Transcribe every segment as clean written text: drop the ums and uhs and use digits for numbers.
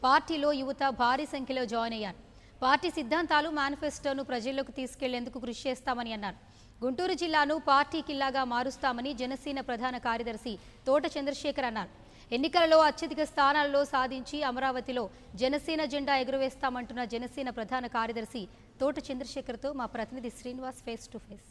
పార్టీలో యువత భారీ సంఖ్యలో జాయిన్ అయ్యారు. పార్టీ సిద్ధాంతాలు మేనిఫెస్టోను ప్రజల్లోకి తీసుకెళ్లేందుకు కృషి చేస్తామని అన్నారు. గుంటూరు జిల్లాను పార్టీ కిల్లాగా మారుస్తామని జనసేన ప్రధాన కార్యదర్శి తోట చంద్రశేఖర్ అన్నారు. ఎన్నికలలో అత్యధిక స్థానాల్లో సాధించి అమరావతిలో జనసేన జెండా ఎగురవేస్తామంటున్న జనసేన ప్రధాన కార్యదర్శి తోట చంద్రశేఖర్తో మా ప్రతినిధి శ్రీనివాస్ ఫేస్ టు ఫేస్.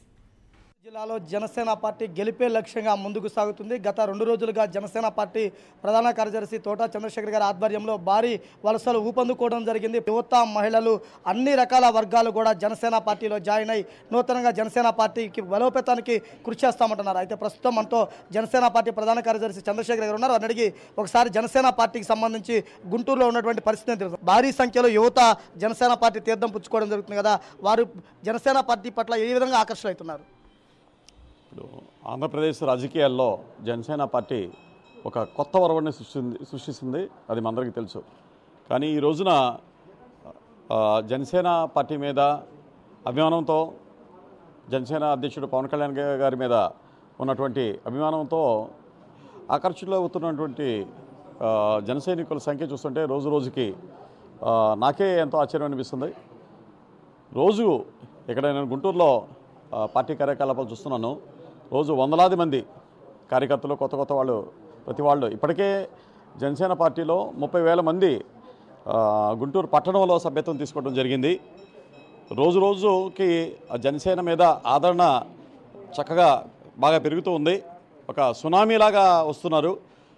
జిల్లాలో జనసేన పార్టీ గెలిపే లక్ష్యంగా ముందుకు సాగుతుంది. గత 2 రోజులుగా జనసేన పార్టీ ప్రధాన కార్యదర్శి తోట చంద్రశేఖర్ గారి ఆధ్వర్యంలో భారీ వలసలు ఊపందుకోవడం జరిగింది. యువత, మహిళలు, అన్ని రకాల వర్గాలు కూడా జనసేన పార్టీలో జాయిన్ అయి నూతనంగా జనసేన పార్టీకి బలోపేతానికి కృషి చేస్తామంటున్నారు. అయితే ప్రస్తుతం మనతో జనసేన పార్టీ ప్రధాన కార్యదర్శి చంద్రశేఖర్ గారు ఉన్నారు. వారిని అడిగి ఒకసారి జనసేన పార్టీకి సంబంధించి గుంటూరులో ఉన్నటువంటి పరిస్థితిని తెలుసు. భారీ సంఖ్యలో యువత జనసేన పార్టీ తీర్థం పుచ్చుకోవడం జరుగుతుంది కదా, వారు జనసేన పార్టీ పట్ల ఏ విధంగా ఆకర్షణ అవుతున్నారు? ఇప్పుడు ఆంధ్రప్రదేశ్ రాజకీయాల్లో జనసేన పార్టీ ఒక కొత్త వరవడిని సృష్టిస్తుంది, అది మనందరికీ తెలుసు. కానీ ఈ రోజున జనసేన పార్టీ మీద అభిమానంతో, జనసేన అధ్యక్షుడు పవన్ కళ్యాణ్ గారి మీద ఉన్నటువంటి అభిమానంతో ఆకర్షితులవుతున్నటువంటి జన సైనికుల సంఖ్య చూస్తుంటే రోజు రోజుకి నాకే ఎంతో ఆశ్చర్యం అనిపిస్తుంది. రోజు ఇక్కడ నేను గుంటూరులో పార్టీ కార్యకలాపాలు చూస్తున్నాను. రోజు వందలాది మంది కార్యకర్తలు, కొత్త వాళ్ళు, ప్రతి వాళ్ళు ఇప్పటికే జనసేన పార్టీలో 30,000 మంది గుంటూరు పట్టణంలో సభ్యత్వం తీసుకోవడం జరిగింది. రోజుకి జనసేన మీద ఆదరణ చక్కగా బాగా పెరుగుతూ ఉంది. ఒక సునామీలాగా వస్తున్నారు.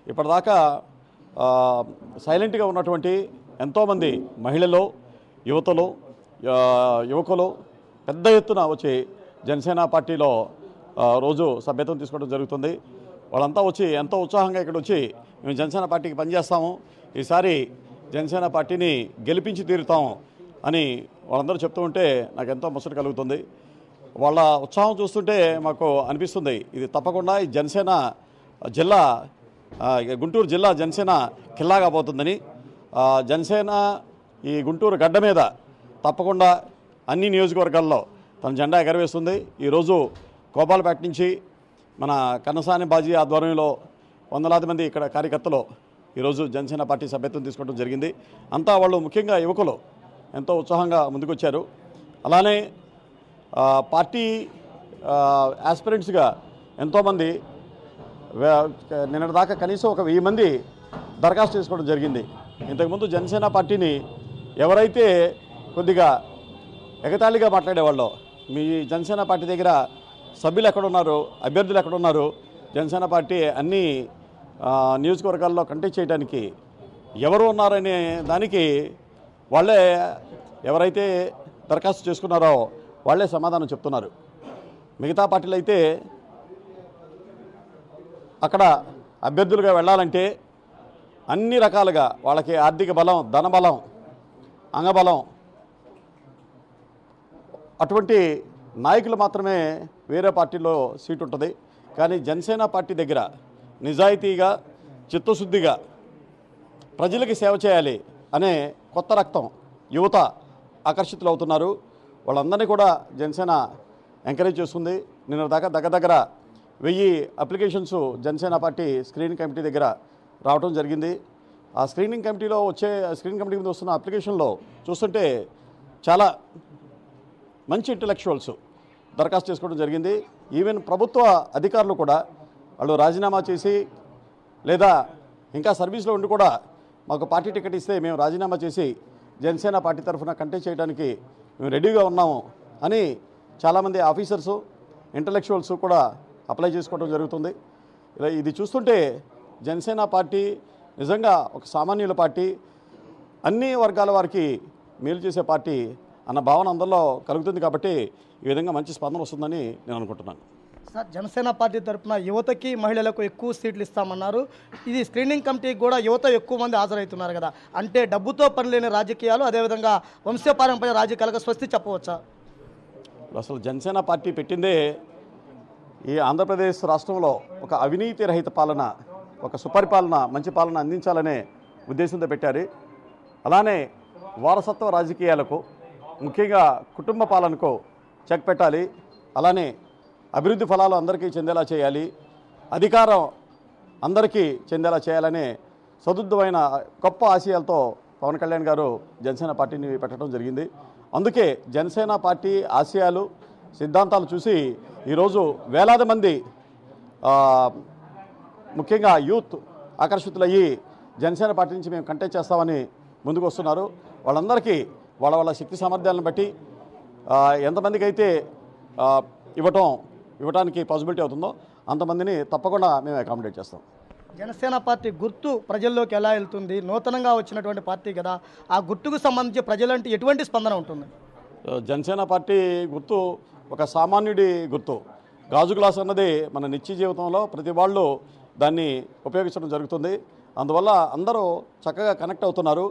ఇప్పటిదాకా సైలెంట్గా ఉన్నటువంటి ఎంతోమంది మహిళలు, యువకులు పెద్ద ఎత్తున వచ్చి జనసేన పార్టీలో రోజు సభ్యత్వం తీసుకోవడం జరుగుతుంది. వాళ్ళంతా వచ్చి ఎంతో ఉత్సాహంగా ఇక్కడ వచ్చి మేము జనసేన పార్టీకి పనిచేస్తాము, ఈసారి జనసేన పార్టీని గెలిపించి తీరుతాము అని వాళ్ళందరూ చెప్తూ ఉంటే నాకు ఎంతో ముచ్చట కలుగుతుంది. వాళ్ళ ఉత్సాహం చూస్తుంటే మాకు అనిపిస్తుంది ఇది తప్పకుండా ఈ జనసేన జిల్లా, గుంటూరు జిల్లా జనసేన కిల్లాగా పోతుందని. జనసేన ఈ గుంటూరు గడ్డ మీద తప్పకుండా అన్ని నియోజకవర్గాల్లో తన జెండా ఎగరవేస్తుంది. ఈరోజు గోపాలపేట నుంచి మన కన్నసాని బాజీ ఆధ్వర్యంలో వందలాది మంది ఇక్కడ కార్యకర్తలు ఈరోజు జనసేన పార్టీ సభ్యత్వం తీసుకోవడం జరిగింది. అంతా వాళ్ళు ముఖ్యంగా యువకులు ఎంతో ఉత్సాహంగా ముందుకొచ్చారు. అలానే పార్టీ ఆస్పిరెంట్స్గా ఎంతోమంది నిన్నటిదాకా కనీసం ఒక 1000 మంది దరఖాస్తు చేసుకోవడం జరిగింది. ఇంతకుముందు జనసేన పార్టీని ఎవరైతే కొద్దిగా ఎగతాళిగా మాట్లాడేవాళ్ళు, మీ జనసేన పార్టీ దగ్గర సభ్యులు ఎక్కడున్నారు, అభ్యర్థులు ఎక్కడున్నారు, జనసేన పార్టీ అన్ని నియోజకవర్గాల్లో కంటెస్ట్ చేయడానికి ఎవరు ఉన్నారనే దానికి వాళ్ళే ఎవరైతే దరఖాస్తు చేసుకున్నారో వాళ్ళే సమాధానం చెప్తున్నారు. మిగతా పార్టీలు అయితే అక్కడ అభ్యర్థులుగా వెళ్ళాలంటే అన్ని రకాలుగా వాళ్ళకి ఆర్థిక బలం, ధనబలం, అంగబలం అటువంటి నాయకులు మాత్రమే వేరే పార్టీలో సీటు ఉంటుంది. కానీ జనసేన పార్టీ దగ్గర నిజాయితీగా, చిత్తశుద్ధిగా ప్రజలకి సేవ చేయాలి అనే కొత్త రక్తం యువత ఆకర్షితులు అవుతున్నారు. వాళ్ళందరినీ కూడా జనసేన ఎంకరేజ్ చేస్తుంది. నిన్న దాకా దగ్గర 1000 applications Janasena party screening committee దగ్గర రావడం జరిగింది. ఆ స్క్రీనింగ్ కమిటీ మీద వస్తున్న అప్లికేషన్లో చూస్తుంటే చాలా మంచి ఇంటలెక్చువల్స్ దరఖాస్తు చేసుకోవడం జరిగింది. ఈవెన్ ప్రభుత్వ అధికారులు కూడా వాళ్ళు రాజీనామా చేసి లేదా ఇంకా సర్వీస్లో ఉండి కూడా మాకు పార్టీ టికెట్ ఇస్తే మేము రాజీనామా చేసి జనసేన పార్టీ తరఫున కంటెస్ట్ చేయడానికి మేము రెడీగా ఉన్నాము అని చాలామంది ఆఫీసర్సు, ఇంటలెక్చువల్స్ కూడా అప్లై చేసుకోవడం జరుగుతుంది. ఇది చూస్తుంటే జనసేన పార్టీ నిజంగా ఒక సామాన్యుల పార్టీ, అన్ని వర్గాల వారికి మేలు చేసే పార్టీ అన్న భావన అందరిలో కలుగుతుంది. కాబట్టి ఈ విధంగా మంచి స్పందన వస్తుందని నేను అనుకుంటున్నాను. సార్, జనసేన పార్టీ తరఫున యువతకి, మహిళలకు ఎక్కువ సీట్లు ఇస్తామన్నారు. ఇది స్క్రీనింగ్ కమిటీకి కూడా యువత ఎక్కువ మంది హాజరవుతున్నారు కదా, అంటే డబ్బుతో పని లేని రాజకీయాలు, అదేవిధంగా వంశపారంపర్య రాజకీయాలకు స్వస్తి చెప్పవచ్చా? అసలు జనసేన పార్టీ పెట్టిందే ఈ ఆంధ్రప్రదేశ్ రాష్ట్రంలో ఒక అవినీతి రహిత పాలన, ఒక సుపరిపాలన, మంచి పాలన అందించాలనే ఉద్దేశంతో పెట్టారు. అలానే వారసత్వ రాజకీయాలకు, ముఖ్యంగా కుటుంబ పాలనకు చెక్ పెట్టాలి. అలానే అభివృద్ధి ఫలాలు అందరికీ చెందేలా చేయాలి, అధికారం అందరికీ చెందేలా చేయాలనే సదుద్దమైన గొప్ప ఆశయాలతో పవన్ కళ్యాణ్ గారు జనసేన పార్టీని పెట్టడం జరిగింది. అందుకే జనసేన పార్టీ ఆశయాలు సిద్ధాంతాలు చూసి ఈరోజు వేలాది మంది ముఖ్యంగా యూత్ ఆకర్షితులయ్యి జనసేన పార్టీ నుంచి మేము కంటెస్ట్ చేస్తామని ముందుకు వస్తున్నారు. వాళ్ళందరికీ వాళ్ళ వాళ్ళ శక్తి సామర్థ్యాలను బట్టి ఎంతమందికి అయితే ఇవ్వడానికి పాసిబిలిటీ అవుతుందో అంతమందిని తప్పకుండా మేము అకామిడేట్ చేస్తాం. జనసేన పార్టీ గుర్తు ప్రజల్లోకి ఎలా వెళ్తుంది? నూతనంగా వచ్చినటువంటి పార్టీ కదా, ఆ గుర్తుకు సంబంధించి ప్రజలంటే ఎటువంటి స్పందన ఉంటుంది? జనసేన పార్టీ గుర్తు ఒక సామాన్యుడి గుర్తు. గాజు గ్లాస్ అన్నది మన నిత్య జీవితంలో ప్రతి వాళ్ళు దాన్ని ఉపయోగించడం జరుగుతుంది. అందువల్ల అందరూ చక్కగా కనెక్ట్ అవుతున్నారు.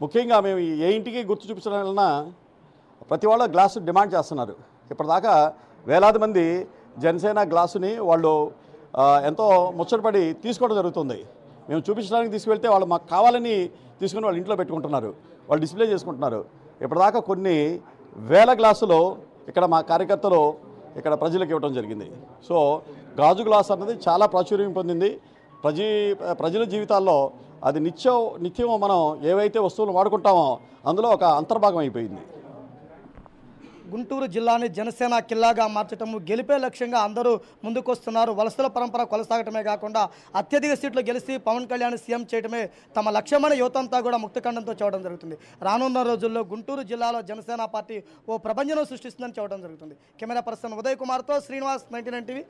ముఖ్యంగా మేము ఏ ఇంటికి గుర్తు చూపించడం వలన ప్రతి వాళ్ళ గ్లాసు డిమాండ్ చేస్తున్నారు. ఇప్పటిదాకా వేలాది మంది జనసేన గ్లాసుని వాళ్ళు ఎంతో ముచ్చటపడి తీసుకోవడం జరుగుతుంది. మేము చూపించడానికి తీసుకువెళ్తే వాళ్ళు మాకు కావాలని తీసుకుని వాళ్ళు ఇంట్లో పెట్టుకుంటున్నారు, వాళ్ళు డిస్ప్లే చేసుకుంటున్నారు. ఇప్పటిదాకా కొన్ని వేల గ్లాసులు ఇక్కడ మా కార్యకర్తలు ఇక్కడ ప్రజలకు ఇవ్వడం జరిగింది. సో గాజు గ్లాస్ అన్నది చాలా ప్రాచుర్యం పొందింది. ప్రజల జీవితాల్లో అది నిత్యం మనం ఏవైతే వస్తువులు వాడుకుంటామో అందులో ఒక అంతర్భాగం అయిపోయింది. గుంటూరు జిల్లాని జనసేన కిల్లాగా మార్చటం, గెలిపే లక్ష్యంగా అందరూ ముందుకొస్తున్నారు. వలసల పరంపర కొనసాగటమే కాకుండా అత్యధిక సీట్లు గెలిచి పవన్ కళ్యాణ్ సీఎం చేయడమే తమ లక్ష్యమని యువతంతా కూడా ముక్తఖండంతో చూడడం జరుగుతుంది. రానున్న రోజుల్లో గుంటూరు జిల్లాలో జనసేన పార్టీ ఓ ప్రభంజనం సృష్టిస్తుందని చూడడం జరుగుతుంది. కెమెరా పర్సన్ ఉదయ్ కుమార్తో శ్రీనివాస్, 99 టీవీ.